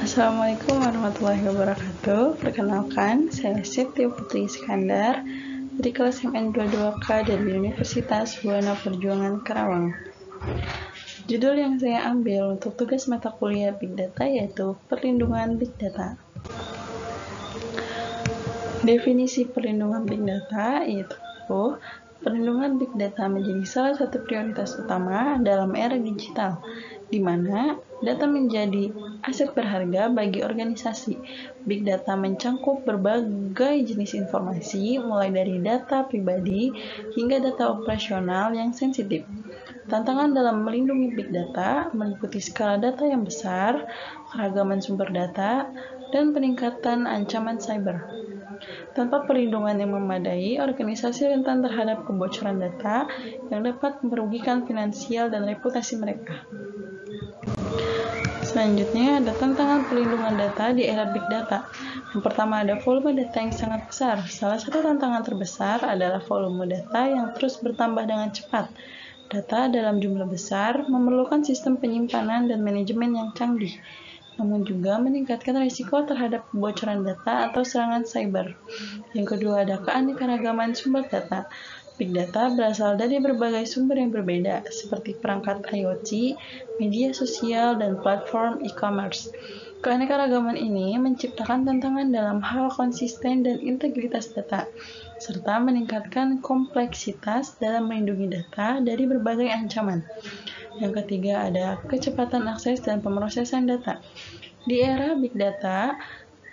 Assalamualaikum warahmatullahi wabarakatuh. Perkenalkan, saya Siti Putri Iskandar dari kelas MN22K dari Universitas Buana Perjuangan Karawang. Judul yang saya ambil untuk tugas mata kuliah Big Data yaitu Perlindungan Big Data. Definisi perlindungan Big Data yaitu perlindungan Big Data menjadi salah satu prioritas utama dalam era digital, di mana data menjadi aset berharga bagi organisasi. Big Data mencangkup berbagai jenis informasi, mulai dari data pribadi hingga data operasional yang sensitif. Tantangan dalam melindungi Big Data meliputi skala data yang besar, keragaman sumber data, dan peningkatan ancaman cyber. Tanpa perlindungan yang memadai, organisasi rentan terhadap kebocoran data yang dapat merugikan finansial dan reputasi mereka. Selanjutnya, ada tantangan perlindungan data di era Big Data. Yang pertama, ada volume data yang sangat besar. Salah satu tantangan terbesar adalah volume data yang terus bertambah dengan cepat. Data dalam jumlah besar memerlukan sistem penyimpanan dan manajemen yang canggih, namun juga meningkatkan risiko terhadap kebocoran data atau serangan cyber. Yang kedua, ada keanekaragaman sumber data. Big Data berasal dari berbagai sumber yang berbeda, seperti perangkat IoT, media sosial, dan platform e-commerce. Keanekaragaman ini menciptakan tantangan dalam hal konsisten dan integritas data, serta meningkatkan kompleksitas dalam melindungi data dari berbagai ancaman. Yang ketiga, ada kecepatan akses dan pemrosesan data. Di era Big Data,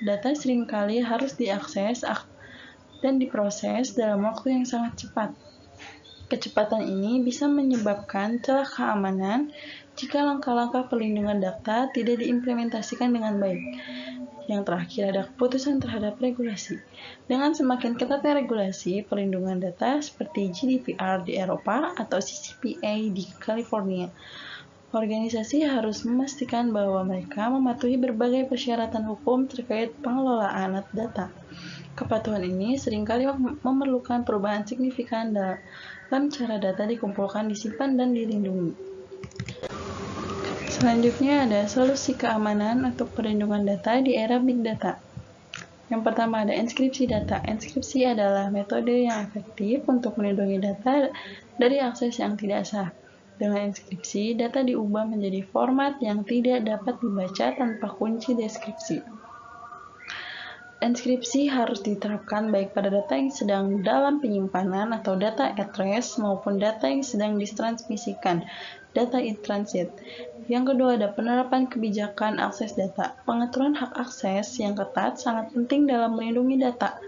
data seringkali harus diakses dan diproses dalam waktu yang sangat cepat. Kecepatan ini bisa menyebabkan celah keamanan jika langkah-langkah perlindungan data tidak diimplementasikan dengan baik. Yang terakhir ada keputusan terhadap regulasi. Dengan semakin ketatnya regulasi perlindungan data seperti GDPR di Eropa atau CCPA di California, organisasi harus memastikan bahwa mereka mematuhi berbagai persyaratan hukum terkait pengelolaan data. Kepatuhan ini seringkali memerlukan perubahan signifikan dalam cara data dikumpulkan, disimpan, dan dilindungi. Selanjutnya ada solusi keamanan untuk perlindungan data di era Big Data. Yang pertama ada enskripsi data. Enskripsi adalah metode yang efektif untuk melindungi data dari akses yang tidak sah. Dengan enskripsi, data diubah menjadi format yang tidak dapat dibaca tanpa kunci deskripsi. Enskripsi harus diterapkan baik pada data yang sedang dalam penyimpanan atau data at rest maupun data yang sedang ditransmisikan, data in transit. Yang kedua ada penerapan kebijakan akses data. Pengaturan hak akses yang ketat sangat penting dalam melindungi data.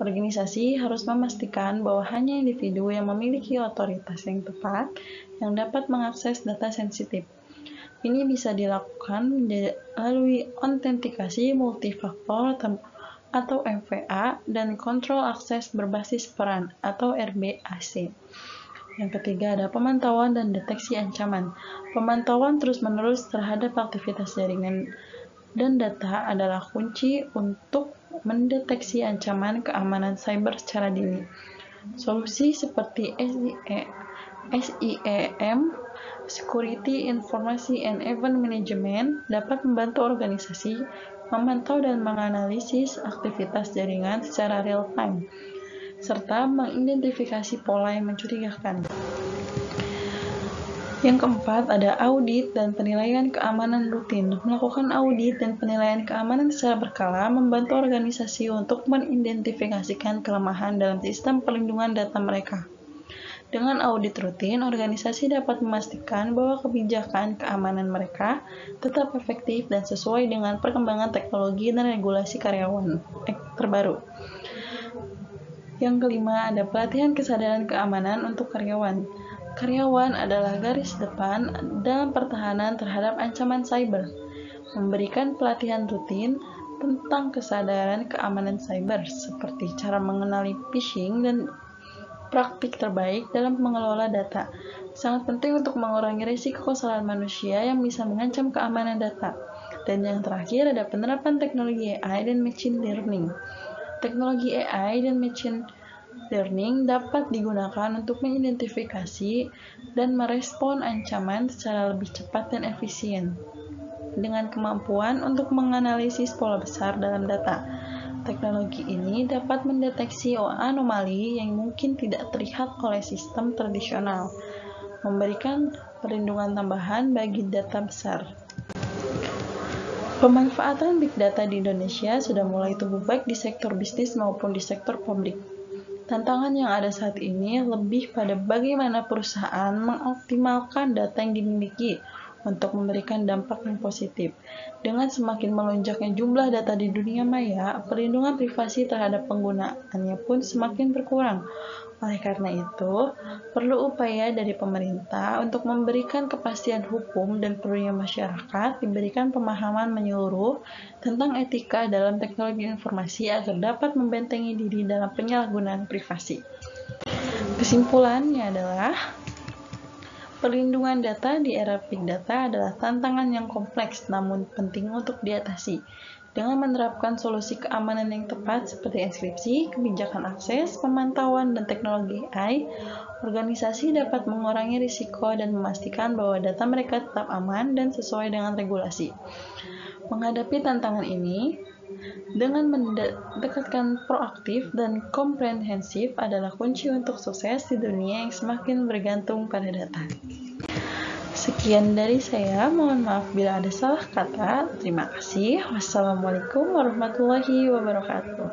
Organisasi harus memastikan bahwa hanya individu yang memiliki otoritas yang tepat yang dapat mengakses data sensitif. Ini bisa dilakukan melalui autentikasi multifaktor atau MFA dan kontrol akses berbasis peran atau RBAC. Yang ketiga ada pemantauan dan deteksi ancaman. Pemantauan terus-menerus terhadap aktivitas jaringan dan data adalah kunci untuk mendeteksi ancaman keamanan cyber secara dini. Solusi seperti SIEM, Security Information and Event Management, dapat membantu organisasi memantau dan menganalisis aktivitas jaringan secara real-time, serta mengidentifikasi pola yang mencurigakan. Yang keempat, ada audit dan penilaian keamanan rutin. Melakukan audit dan penilaian keamanan secara berkala membantu organisasi untuk mengidentifikasikan kelemahan dalam sistem perlindungan data mereka. Dengan audit rutin, organisasi dapat memastikan bahwa kebijakan keamanan mereka tetap efektif dan sesuai dengan perkembangan teknologi dan regulasi karyawan terbaru. Yang kelima, ada pelatihan kesadaran keamanan untuk karyawan. Karyawan adalah garis depan dalam pertahanan terhadap ancaman cyber. Memberikan pelatihan rutin tentang kesadaran keamanan cyber, seperti cara mengenali phishing dan praktik terbaik dalam mengelola data, sangat penting untuk mengurangi risiko kesalahan manusia yang bisa mengancam keamanan data. Dan yang terakhir ada penerapan teknologi AI dan machine learning. Teknologi AI dan machine learning dapat digunakan untuk mengidentifikasi dan merespon ancaman secara lebih cepat dan efisien. dengan kemampuan untuk menganalisis pola besar dalam data. Teknologi ini dapat mendeteksi anomali yang mungkin tidak terlihat oleh sistem tradisional, memberikan perlindungan tambahan bagi data besar. Pemanfaatan Big Data di Indonesia sudah mulai tumbuh baik di sektor bisnis maupun di sektor publik. Tantangan yang ada saat ini lebih pada bagaimana perusahaan mengoptimalkan data yang dimiliki untuk memberikan dampak yang positif. Dengan semakin melonjaknya jumlah data di dunia maya, perlindungan privasi terhadap penggunaannya pun semakin berkurang. Oleh karena itu, perlu upaya dari pemerintah untuk memberikan kepastian hukum dan perlunya masyarakat diberikan pemahaman menyeluruh tentang etika dalam teknologi informasi agar dapat membentengi diri dalam penyalahgunaan privasi. Kesimpulannya adalah, perlindungan data di era Big Data adalah tantangan yang kompleks namun penting untuk diatasi. Dengan menerapkan solusi keamanan yang tepat seperti enkripsi, kebijakan akses, pemantauan, dan teknologi AI, organisasi dapat mengurangi risiko dan memastikan bahwa data mereka tetap aman dan sesuai dengan regulasi. Menghadapi tantangan ini, dengan mendekatkan proaktif dan komprehensif adalah kunci untuk sukses di dunia yang semakin bergantung pada data. Sekian dari saya, mohon maaf bila ada salah kata. Terima kasih. Wassalamualaikum warahmatullahi wabarakatuh.